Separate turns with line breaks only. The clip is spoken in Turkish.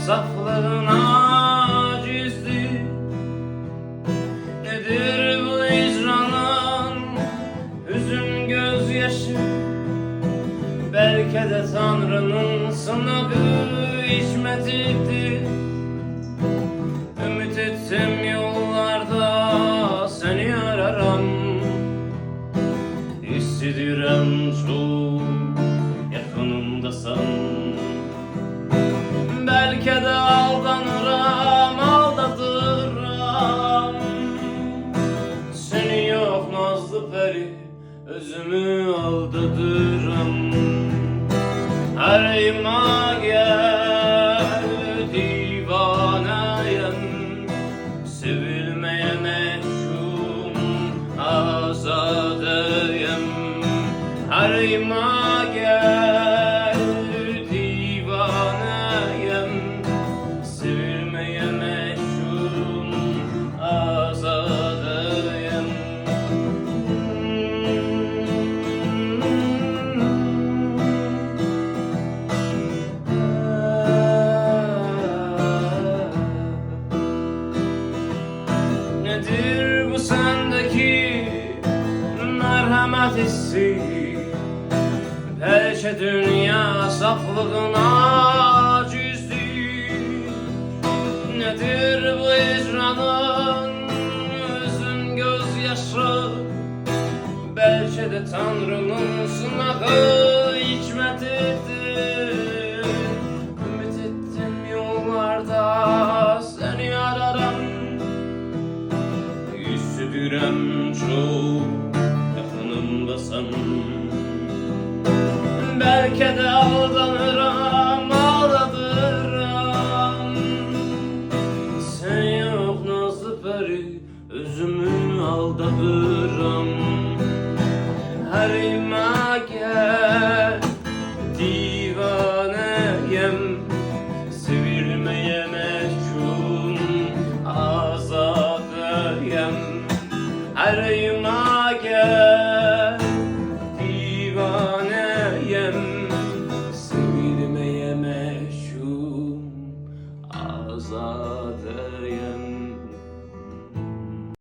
saflığın acizdir. Nedir bu icranın hüzün gözyaşı? Belki de Tanrı'nın sınağı hikmetidir. Ümit ettim yollarda seni ararım. Hissediyorum çok yakınımdasın. Belki de aldanırım, aldatırım. Seni yok nazlı peri, özümü aldatırım. Arayma gel divaneyim, sevilmeye mehkum azadeyim. Arayma gel divaneyim, sevilmeye mehkum azadeyim. Nedir bu sendeki merhamet hissi? Belki dünya saflığın acizdir. Nedir bu icranın hüzün gözyaşı? Belki de Tanrı'nın sınağı